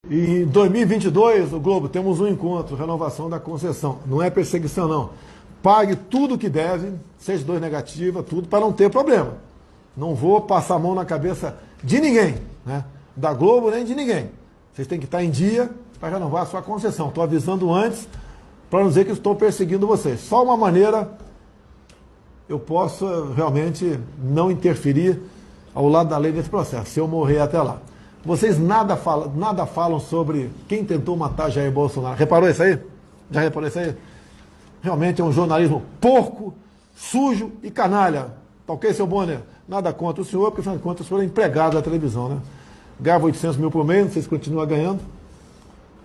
E em 2022, o Globo, temos um encontro, renovação da concessão. Não é perseguição, não. Pague tudo que deve, seja 2 negativa, tudo, para não ter problema. Não vou passar a mão na cabeça de ninguém, né? Da Globo nem de ninguém. Vocês têm que estar em dia para renovar a sua concessão. Estou avisando antes para não dizer que estou perseguindo vocês. Só uma maneira eu posso realmente não interferir ao lado da lei nesse processo, se eu morrer até lá. Vocês nada falam sobre quem tentou matar Jair Bolsonaro. Reparou isso aí? Já reparou isso aí? Realmente é um jornalismo porco, sujo e canalha. Tá ok, seu Bonner? Nada contra o senhor, porque afinal de contas o senhor é empregado da televisão, né? Ganhava 800 mil por mês, vocês continuam ganhando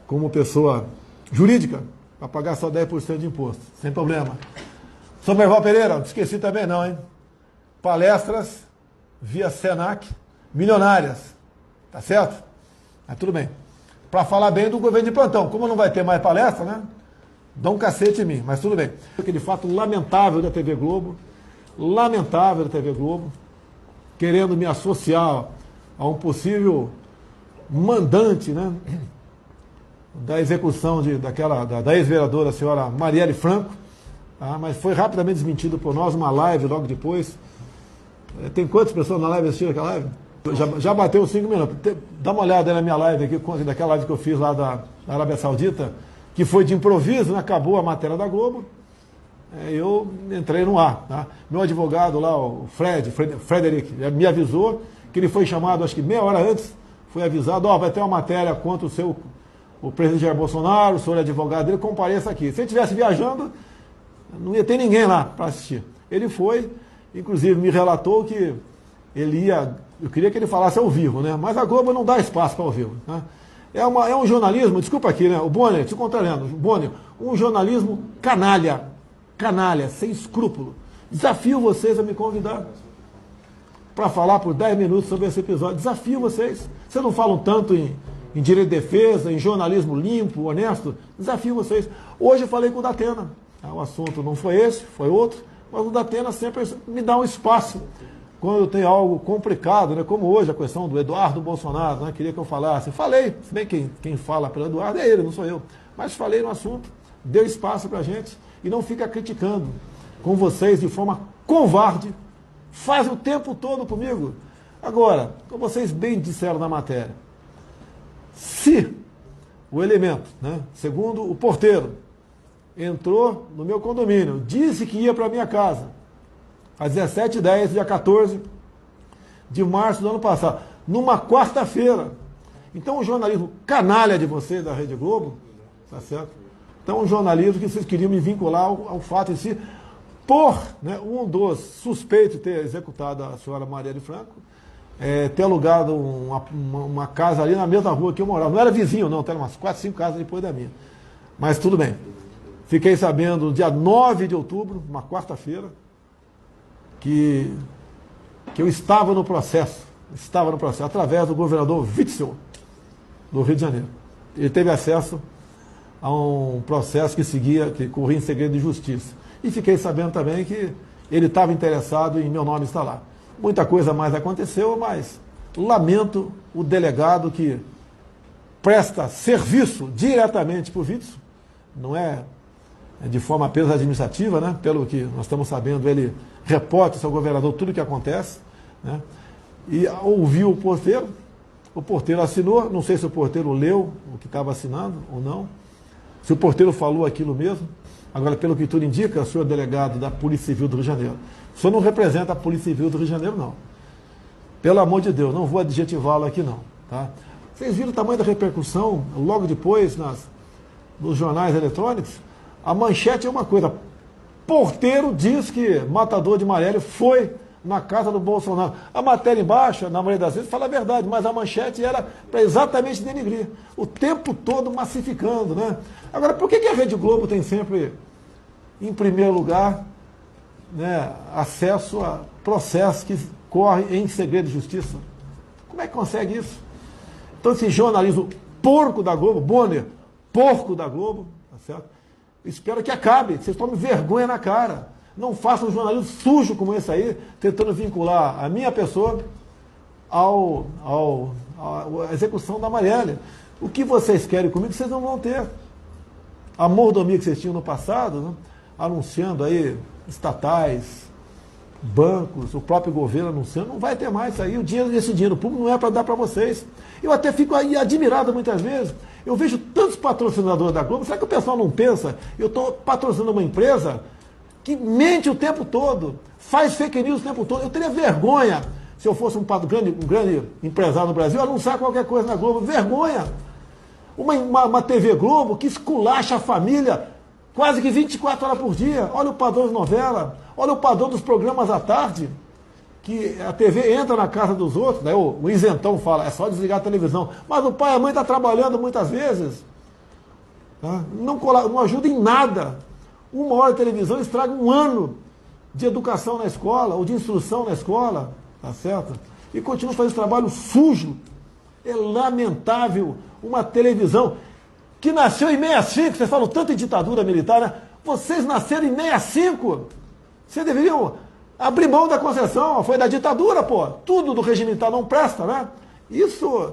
como pessoa jurídica, para pagar só 10% de imposto, sem problema. Sou Merval Pereira, não esqueci também não, hein? Palestras via Senac, milionárias, tá certo? Mas tudo bem. Para falar bem do governo de plantão, como não vai ter mais palestra, né? Dá um cacete em mim, mas tudo bem. Aquele fato lamentável da TV Globo, querendo me associar a um possível mandante, né, da execução da ex-vereadora, a senhora Marielle Franco, tá? Mas foi rapidamente desmentido por nós, uma live logo depois. Tem quantas pessoas na live assistiram aquela live? Já bateu 5 minutos. Dá uma olhada aí na minha live aqui, daquela live que eu fiz lá da Arábia Saudita, que foi de improviso, né? Acabou a matéria da Globo, eu entrei no ar. Tá? Meu advogado lá, o Frederic, me avisou que ele foi chamado, acho que meia hora antes, foi avisado, vai ter uma matéria contra o presidente Jair Bolsonaro, o senhor advogado dele, compareça aqui. Se ele estivesse viajando, não ia ter ninguém lá para assistir. Ele foi, inclusive me relatou que ele ia, eu queria que ele falasse ao vivo, né? Mas a Globo não dá espaço para ao vivo, né? É um jornalismo, desculpa aqui, né? O Bonner, te contrariando, Bonner, um jornalismo canalha, sem escrúpulo. Desafio vocês a me convidar para falar por 10 minutos sobre esse episódio. Desafio vocês. Vocês não falam tanto em direito de defesa, em jornalismo limpo, honesto. Desafio vocês. Hoje eu falei com o Datena. O assunto não foi esse, foi outro, mas o Datena sempre me dá um espaço quando eu tenho algo complicado, né, como hoje a questão do Eduardo Bolsonaro, né, queria que eu falasse. Falei, se bem que quem fala pelo Eduardo é ele, não sou eu. Mas falei no assunto, deu espaço para a gente e não fica criticando com vocês de forma covarde, faz o tempo todo comigo. Agora, como vocês bem disseram na matéria, se o elemento, né, segundo o porteiro, entrou no meu condomínio, disse que ia para minha casa, às 17h10, dia 14 de março do ano passado, numa quarta-feira. Então, o jornalismo canalha de vocês da Rede Globo, tá certo? Então, um jornalismo que vocês queriam me vincular ao fato em si, por, né, um dos suspeitos de ter executado a senhora Marielle Franco, ter alugado uma casa ali na mesma rua que eu morava. Não era vizinho, não, era umas 4, 5 casas depois da minha. Mas tudo bem. Fiquei sabendo no dia 9 de outubro, uma quarta-feira, que eu estava no processo, através do governador Witzel, do Rio de Janeiro. Ele teve acesso a um processo que corria em segredo de justiça. E fiquei sabendo também que ele estava interessado em meu nome estar lá. Muita coisa mais aconteceu, mas lamento o delegado que presta serviço diretamente para o Witzel, não é de forma apenas administrativa, né? Pelo que nós estamos sabendo, ele reporta ao governador tudo o que acontece, né? E ouviu o porteiro assinou, não sei se o porteiro leu o que estava assinando ou não, se o porteiro falou aquilo mesmo. Agora, pelo que tudo indica, o senhor delegado da Polícia Civil do Rio de Janeiro, o senhor não representa a Polícia Civil do Rio de Janeiro, não. Pelo amor de Deus, não vou adjetivá-lo aqui, não. Tá? Vocês viram o tamanho da repercussão logo depois nos jornais eletrônicos? A manchete é uma coisa. Porteiro diz que matador de Marielle foi na casa do Bolsonaro. A matéria embaixo, na maioria das vezes, fala a verdade, mas a manchete era para exatamente denigrir. O tempo todo massificando, né? Agora, por que a Rede Globo tem sempre, em primeiro lugar, né, acesso a processos que correm em segredo de justiça? Como é que consegue isso? Então, esse jornalismo porco da Globo, Bonner, porco da Globo, tá certo? Espero que acabe, vocês tomem vergonha na cara. Não façam um jornalismo sujo como esse aí, tentando vincular a minha pessoa à execução da Marielle. O que vocês querem comigo, vocês não vão ter. A mordomia que vocês tinham no passado, né? Anunciando aí estatais, bancos, o próprio governo anunciando, não vai ter mais isso aí. Esse dinheiro público não é para dar para vocês. Eu até fico aí admirado muitas vezes. Eu vejo tantos patrocinadores da Globo. Será que o pessoal não pensa? Eu estou patrocinando uma empresa que mente o tempo todo, faz fake news o tempo todo. Eu teria vergonha, se eu fosse um grande empresário no Brasil, anunciar qualquer coisa na Globo. Vergonha! Uma TV Globo que esculacha a família quase que 24 horas por dia. Olha o padrão de novela, olha o padrão dos programas à tarde, que a TV entra na casa dos outros, né? O isentão fala, é só desligar a televisão. Mas o pai e a mãe estão trabalhando muitas vezes. Tá? Não ajuda em nada. 1 hora de televisão estraga 1 ano de educação na escola, ou de instrução na escola, tá certo? E continua fazendo esse trabalho sujo. É lamentável uma televisão que nasceu em 65, vocês falam tanto em ditadura militar, né? Vocês nasceram em 65. Vocês deveriam abrir mão da concessão, foi da ditadura, pô. Tudo do regime militar não presta, né? Isso,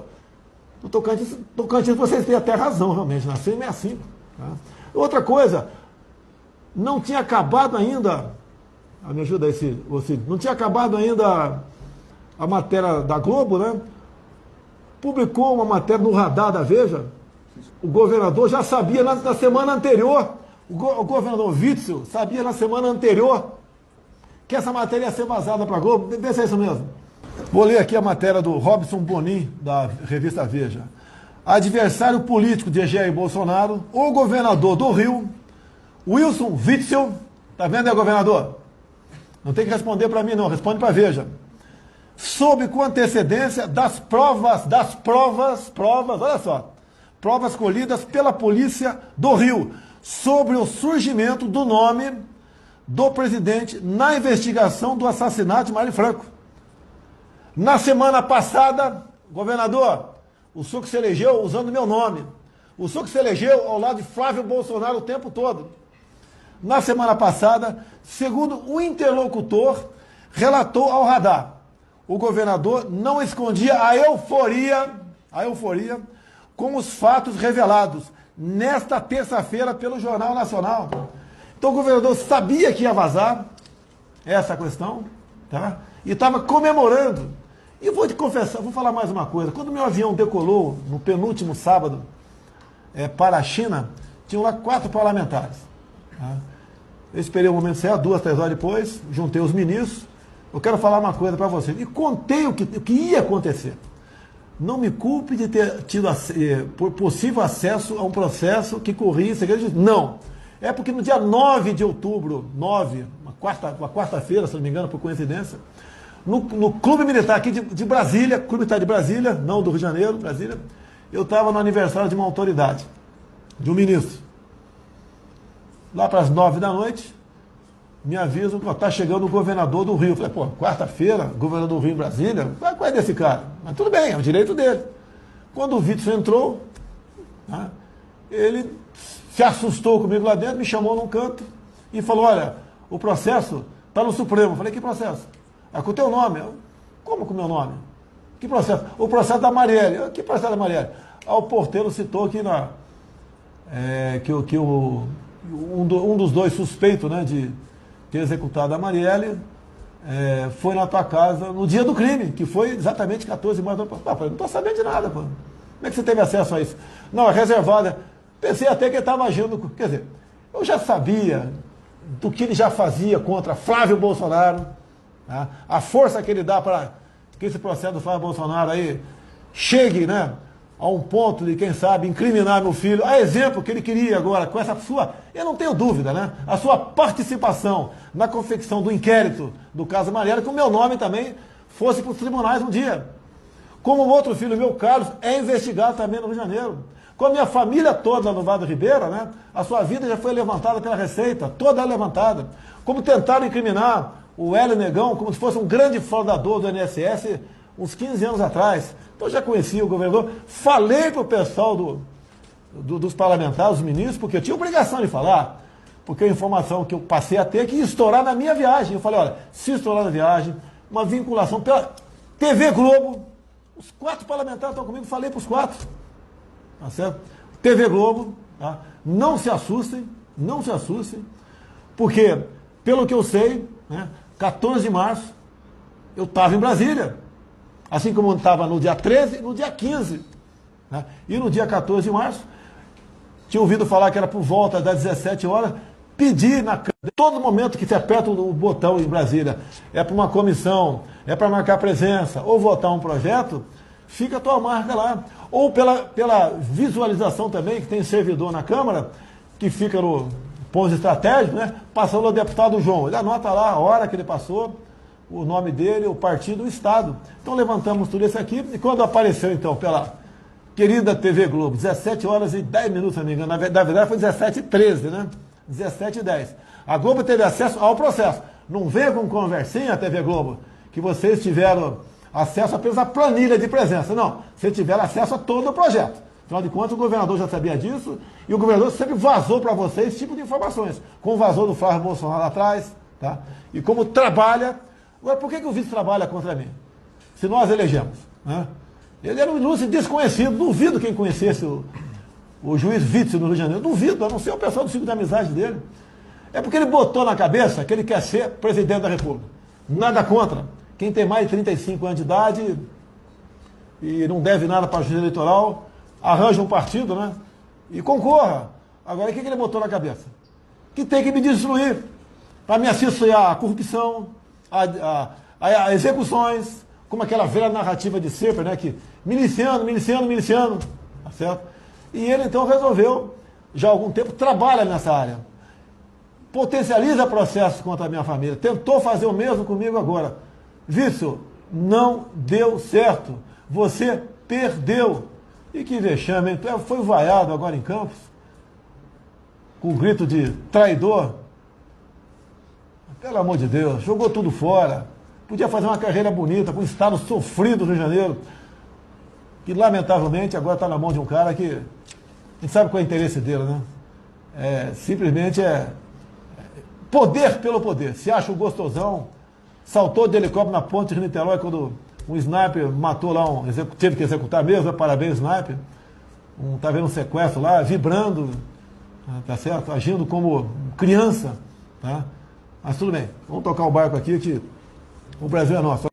no Tocantins vocês têm até razão, realmente, nasceu em 65. Tá? Outra coisa, não tinha acabado ainda, me ajuda aí, Cid, não tinha acabado ainda a matéria da Globo, né? Publicou uma matéria no radar da Veja. O governador já sabia na semana anterior, o governador Witzel sabia na semana anterior que essa matéria ia ser vazada para a Globo. Vê se é isso mesmo. Vou ler aqui a matéria do Robson Bonin, da revista Veja. Adversário político de Jair Bolsonaro, o governador do Rio, Wilson Witzel, tá vendo aí, governador? Não tem que responder para mim não, responde para a Veja. Soube com antecedência das provas, olha só, provas colhidas pela polícia do Rio sobre o surgimento do nome do presidente na investigação do assassinato de Marielle Franco. Na semana passada, governador, o senhor que se elegeu usando meu nome, o senhor que se elegeu ao lado de Flávio Bolsonaro o tempo todo. Na semana passada, segundo o interlocutor, relatou ao radar, o governador não escondia a euforia com os fatos revelados nesta terça-feira pelo Jornal Nacional. Então o governador sabia que ia vazar essa questão, tá? E estava comemorando. E vou te confessar, vou falar mais uma coisa. Quando meu avião decolou no penúltimo sábado para a China, tinham lá 4 parlamentares. Tá? Eu esperei o momento certo, 2, 3 horas depois, juntei os ministros. Eu quero falar uma coisa para vocês. E contei o que ia acontecer. Não me culpe de ter tido possível acesso a um processo que corria em segredo. Não. É porque no dia 9 de outubro, uma quarta-feira, se não me engano, por coincidência, no Clube Militar aqui de Brasília, Clube Militar de Brasília, não do Rio de Janeiro, Brasília, eu estava no aniversário de uma autoridade, de um ministro. Lá para as 9 da noite, me avisam que está chegando o governador do Rio. Eu falei, pô, quarta-feira, governador do Rio em Brasília, qual é desse cara? Mas tudo bem, é o direito dele. Quando o Witzel entrou, né, ele se assustou comigo lá dentro, me chamou num canto e falou, olha, o processo está no Supremo. Eu falei, que processo? É com o teu nome. Como com o meu nome? Que processo? O processo da Marielle. Que processo da Marielle? O porteiro citou aqui um dos dois suspeitos, né, de ter executado a Marielle, foi na tua casa no dia do crime, que foi exatamente 14 de março. Eu não estou sabendo de nada, pô. Como é que você teve acesso a isso? Não, é reservada. Pensei até que ele estava agindo. Quer dizer, eu já sabia do que ele já fazia contra Flávio Bolsonaro, tá? A força que ele dá para que esse processo do Flávio Bolsonaro aí chegue, né, a um ponto de, quem sabe, incriminar meu filho, a exemplo que ele queria agora, com essa sua, eu não tenho dúvida, né, a sua participação na confecção do inquérito do caso Marielle, que o meu nome também fosse para os tribunais um dia. Como o outro filho meu, Carlos, é investigado também no Rio de Janeiro. Com a minha família toda no Vale do Ribeira, né, a sua vida já foi levantada pela Receita, toda levantada. Como tentaram incriminar o Hélio Negão como se fosse um grande fraudador do INSS uns 15 anos atrás. Então eu já conhecia o governador, falei para o pessoal dos parlamentares, dos ministros, porque eu tinha obrigação de falar, porque a informação que eu passei a ter é que ia estourar na minha viagem. Eu falei, olha, se estourar na viagem, uma vinculação pela TV Globo, os 4 parlamentares estão comigo, falei para os 4. tá certo? TV Globo, tá? Não se assustem, porque, pelo que eu sei, né, 14 de março, eu estava em Brasília, assim como eu estava no dia 13 e no dia 15. Né? E no dia 14 de março, tinha ouvido falar que era por volta das 17 horas, pedi na Câmara, todo momento que você aperta o botão em Brasília, é para uma comissão, é para marcar presença, ou votar um projeto, fica a tua marca lá. Ou pela visualização também, que tem servidor na Câmara, que fica no ponto estratégico, né? Passou o deputado João, ele anota lá a hora que ele passou, o nome dele, o partido, o Estado. Então levantamos tudo isso aqui, e quando apareceu então pela querida TV Globo, 17 horas e 10 minutos, se não me engano, na verdade foi 17h13, né? 17h10. A Globo teve acesso ao processo. Não veio com conversinha a TV Globo, que vocês tiveram acesso apenas à planilha de presença. Não, vocês tiveram acesso a todo o projeto. Afinal de contas, o governador já sabia disso, e o governador sempre vazou para vocês esse tipo de informações. Como vazou do Flávio Bolsonaro lá atrás, tá? E como trabalha. Agora, por que o vice trabalha contra mim? Se nós elegemos, né? Ele era um ilustre desconhecido, duvido quem conhecesse o juiz Witzel no Rio de Janeiro, duvido, a não ser o pessoal do ciclo de amizade dele. É porque ele botou na cabeça que ele quer ser presidente da República. Nada contra. Quem tem mais de 35 anos de idade e não deve nada para a justiça eleitoral, arranja um partido, né? E concorra. Agora, o que ele botou na cabeça? Que tem que me destruir para me associar à corrupção, a execuções, como aquela velha narrativa de sempre, né? Que miliciano, tá certo? E ele então resolveu, já há algum tempo, trabalha nessa área. Potencializa processos contra a minha família. Tentou fazer o mesmo comigo agora. Witzel, não deu certo. Você perdeu. E que vexame, hein? Foi vaiado agora em Campos, com um grito de traidor. Pelo amor de Deus, jogou tudo fora. Podia fazer uma carreira bonita, com um estado sofrido do Rio de Janeiro, que lamentavelmente agora está na mão de um cara que a gente sabe qual é o interesse dele, né? Simplesmente poder pelo poder. Se acha um gostosão, saltou de helicóptero na ponte de Niterói quando um sniper matou lá, teve que executar mesmo, parabéns, sniper. Tá vendo um sequestro lá, vibrando, tá certo? Agindo como criança, tá? Mas tudo bem, vamos tocar o barco aqui que o Brasil é nosso.